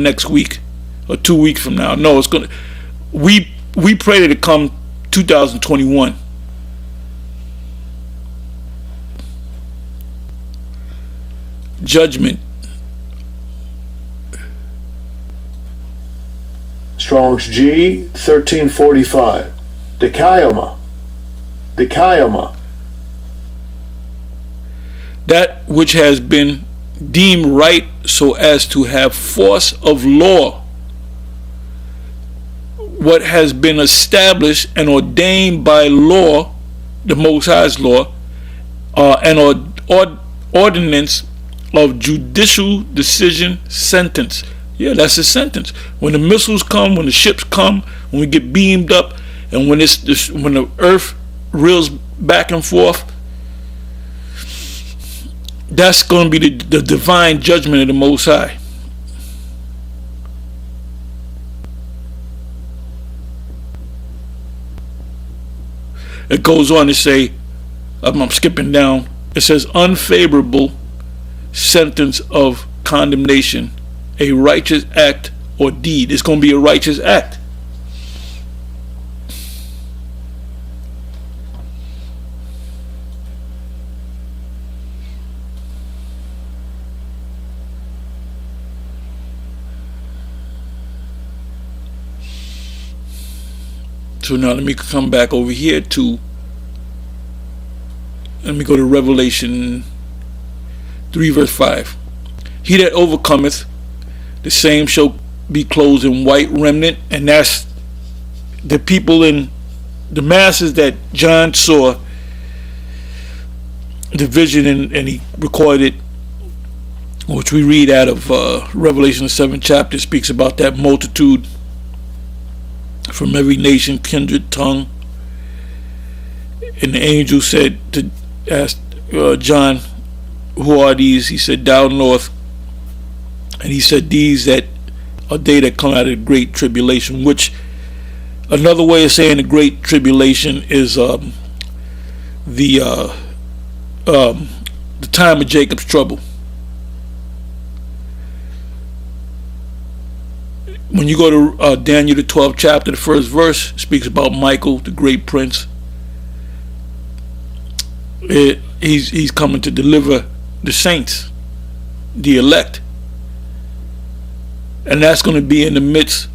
next week or 2 weeks from now. No, it's gonna. We pray that it come 2021. Judgment. Strong's G 1345. Dikaioma. That which has been deemed right so as to have force of law. What has been established and ordained by law, the Most High's law, and ordinance of judicial decision sentence. Yeah, that's a sentence. When the missiles come, when the ships come, when we get beamed up, and when the earth reels back and forth, that's going to be the divine judgment of the Most High. It goes on to say, I'm skipping down, it says unfavorable sentence of condemnation, a righteous act or deed. It's going to be a righteous act. So now let me come back over here let me go to Revelation 3 verse 5. He that overcometh, the same shall be clothed in white remnant, and that's the people in the masses that John saw the vision and he recorded, which we read out of Revelation the 7th chapter, speaks about that multitude from every nation, kindred, tongue. And the angel said to ask John, who are these? He said, down north. And he said, these that are they that come out of the great tribulation, which another way of saying the great tribulation is the time of Jacob's trouble. When you go to Daniel the 12th chapter, the first verse speaks about Michael, the great prince. He's coming to deliver the saints, the elect, and that's going to be in the midst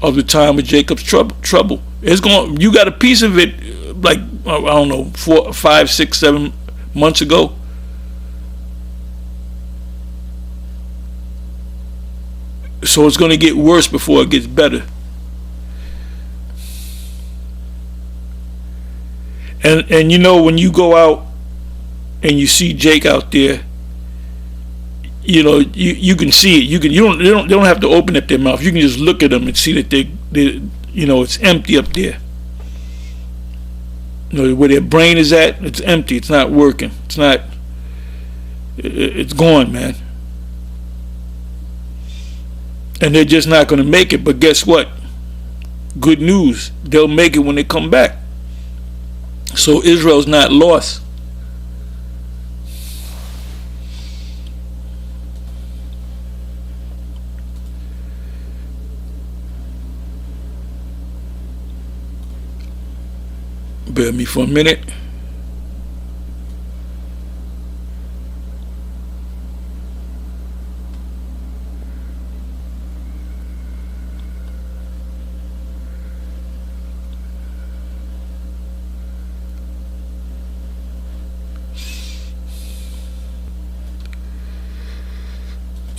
of the time of Jacob's trouble. It's going. You got a piece of it, like I don't know, 4, 5, 6, 7 months ago. So it's going to get worse before it gets better. And you know, when you go out and you see Jake out there, you know, you can see it. They don't have to open up their mouth. You can just look at them and see that they you know, it's empty up there. You know, where their brain is at, it's empty. It's not working. It's gone, man. And they're just not going to make it. But guess what? Good news. They'll make it when they come back. So Israel's not lost. Bear with me for a minute.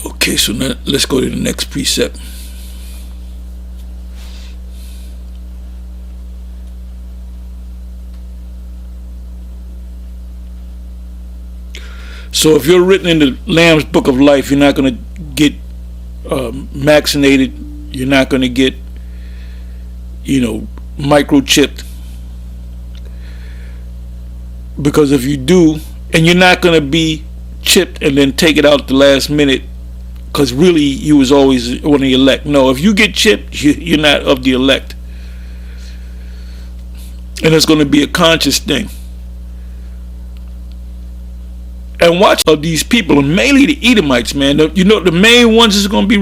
Okay, so now let's go to the next precept. So if you're written in the Lamb's Book of Life, you're not going to get vaccinated. You're not going to get, you know, microchipped. Because if you do, and you're not going to be chipped and then take it out at the last minute, because really you was always one of the elect. No, if you get chipped, you're not of the elect. And it's going to be a conscious thing. And watch of these people, and mainly the Edomites, man. You know, the main ones is going to be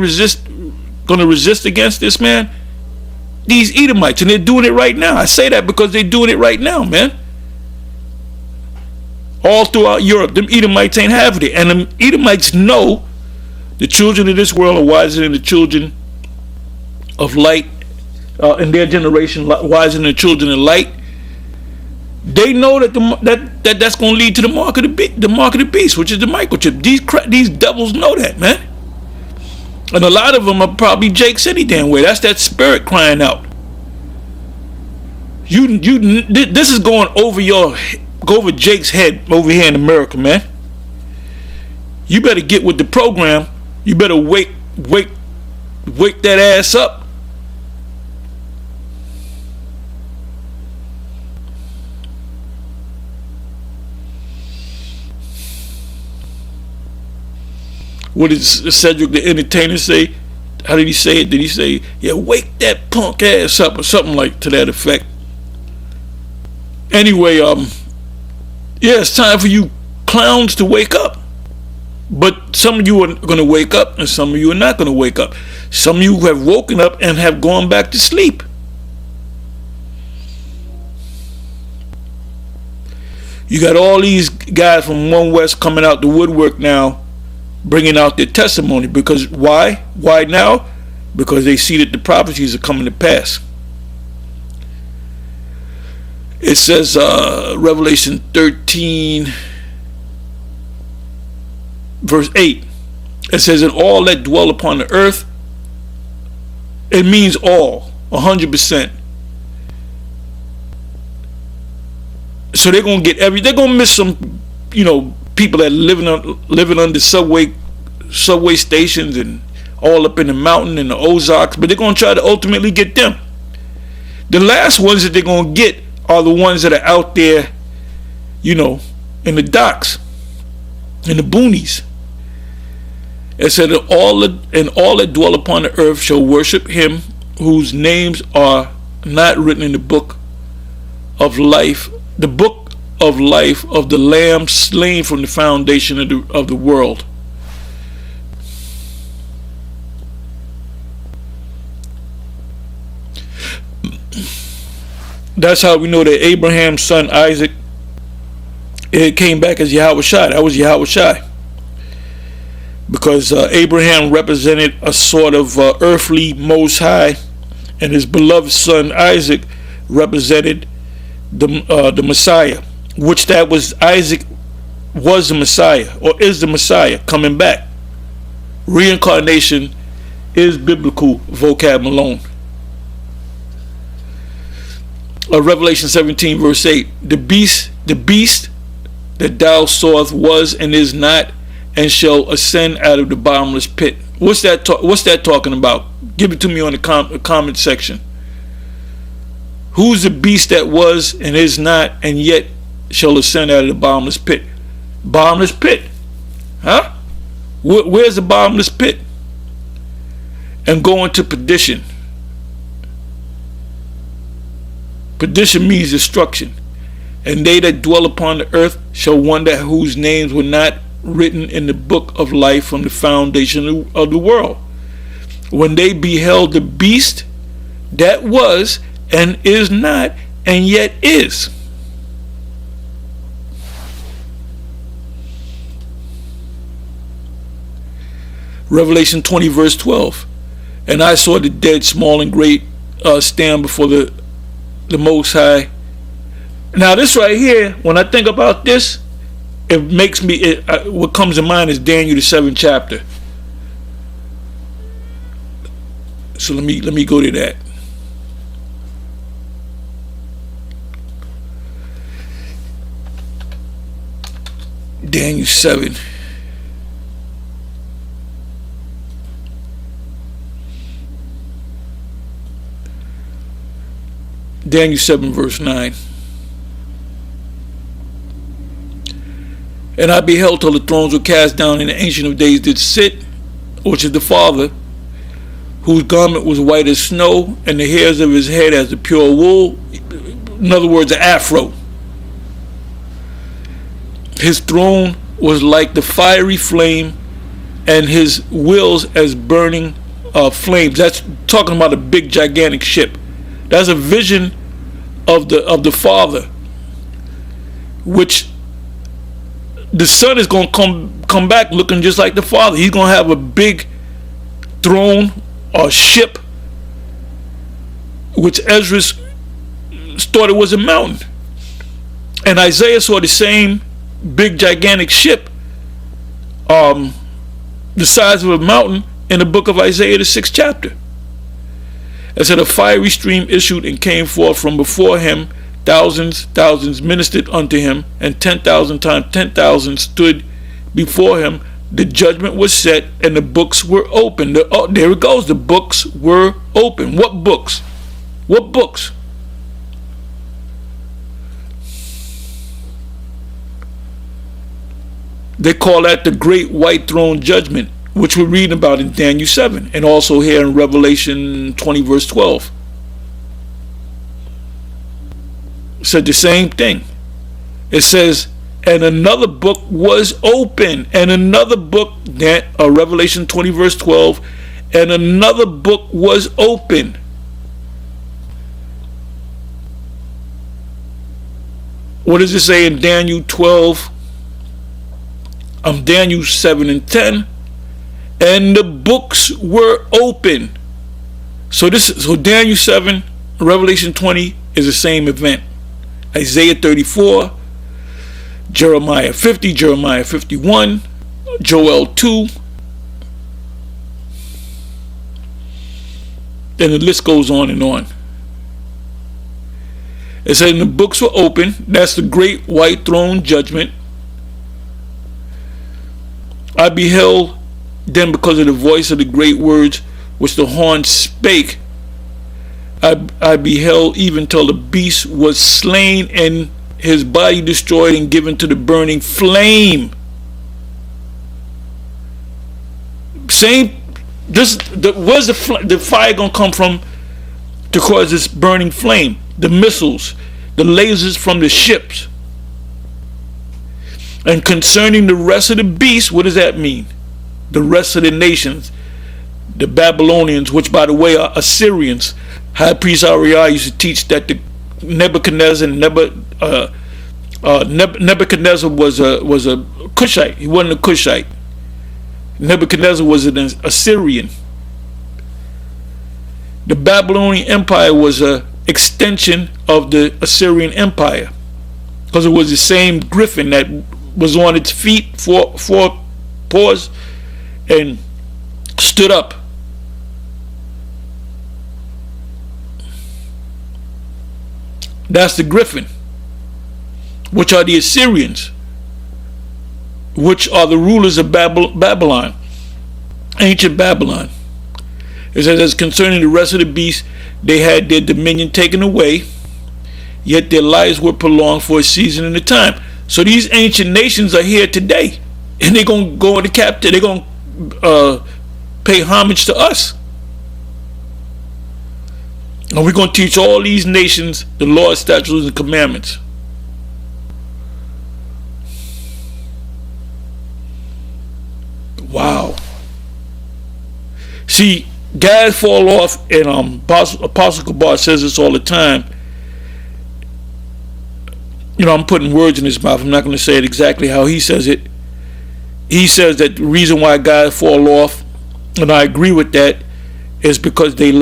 going to resist against this, man? These Edomites, and they're doing it right now. I say that because they're doing it right now, man. All throughout Europe, them Edomites ain't having it. And them Edomites know the children of this world are wiser than the children of light. In their generation, wiser than the children of light. They know that that's going to lead to the mark of the beast, which is the microchip. These devils know that, man. And a lot of them are probably Jake's any damn way. That's that spirit crying out. This is going over Jake's head over here in America, man. You better get with the program. You better wake that ass up. What did Cedric the Entertainer say? How did he say it? Did he say, yeah, wake that punk ass up, or something like to that effect? Anyway, yeah, it's time for you clowns to wake up. But some of you are going to wake up, and some of you are not going to wake up. Some of you have woken up and have gone back to sleep. You got all these guys from One West coming out the woodwork now, bringing out their testimony. Because why now? Because they see that the prophecies are coming to pass. It says Revelation 13 verse 8, it says, and all that dwell upon the earth. It means all, 100%. So they're gonna get they're gonna miss some, people that living under subway stations and all up in the mountain and the Ozarks, but they're gonna try to ultimately get them. The last ones that they're gonna get are the ones that are out there, in the docks, in the boonies. It said that all that dwell upon the earth shall worship him whose names are not written in the book of life, the book of life of the Lamb slain from the foundation of the world. That's how we know that Abraham's son Isaac, it came back as Yahweh Shai. That was Yahweh Shai. Because Abraham represented a sort of earthly Most High, and his beloved son Isaac represented the Messiah, which that was Isaac was the Messiah, or is the Messiah coming back. Reincarnation is biblical vocab alone. Revelation 17 verse 8, the beast that thou sawest was and is not, and shall ascend out of the bottomless pit. What's that talking about? Give it to me on the comment section. Who's the beast that was and is not, and yet shall ascend out of the bottomless pit? Bottomless pit, huh? Where's the bottomless pit? And go into perdition. Perdition means destruction. And they that dwell upon the earth shall wonder whose names were not written in the book of life from the foundation of the world, when they beheld the beast that was and is not and yet is. Revelation 20 verse 12, and I saw the dead, small and great, stand before the Most High. Now this right here, when I think about this, it makes me, what comes to mind is Daniel the 7th chapter. So let me go to that. Daniel 7. Daniel 7 verse 9. And I beheld till the thrones were cast down, and the Ancient of Days did sit, which is the Father, whose garment was white as snow, and the hairs of his head as the pure wool. In other words, an afro. His throne was like the fiery flame, and his wheels as burning flames. That's talking about a big gigantic ship. That's a vision of the Father, which the Son is going to come back looking just like the Father. He's going to have a big throne or ship, which Ezra thought it was a mountain, and Isaiah saw the same big gigantic ship, the size of a mountain, in the book of Isaiah, the 6th chapter. It said, a fiery stream issued and came forth from before him. Thousands ministered unto him, and 10,000 times 10,000 stood before him. The judgment was set, and the books were open. There it goes. The books were open. What books? What books? They call that the Great White Throne Judgment, which we're reading about in Daniel 7, and also here in Revelation 20 verse 12. It said the same thing. It says, and another book was open, and another book, Revelation 20 verse 12, and another book was open. What does it say in Daniel 12? Daniel 7 and 10. And the books were open. So Daniel 7, Revelation 20 is the same event. Isaiah 34, Jeremiah 50, Jeremiah 51, Joel 2. Then the list goes on and on. It said, and the books were open. That's the Great White Throne Judgment. I beheld then, because of the voice of the great words which the horn spake, I beheld even till the beast was slain and his body destroyed and given to the burning flame. Where's the fire gonna come from to cause this burning flame? The missiles, the lasers from the ships. And concerning the rest of the beasts, what does that mean? The rest of the nations, the Babylonians, which by the way are Assyrians. High priest Ariah used to teach that the Nebuchadnezzar was a Cushite. He wasn't a Cushite. Nebuchadnezzar was an Assyrian. The Babylonian Empire was an extension of the Assyrian Empire, because it was the same griffin that was on its feet, four paws, and stood up. That's the griffin, which are the Assyrians, which are the rulers of Babylon, ancient Babylon. It says, as concerning the rest of the beasts, they had their dominion taken away, yet their lives were prolonged for a season and a time. So these ancient nations are here today, and they're going to go into captivity. They're going to pay homage to us. And we're going to teach all these nations the laws, statutes, and commandments. Wow. See, guys fall off, and Apostle Kabar says this all the time. You know, I'm putting words in his mouth. I'm not going to say it exactly how he says it. He says that the reason why guys fall off, and I agree with that, is because they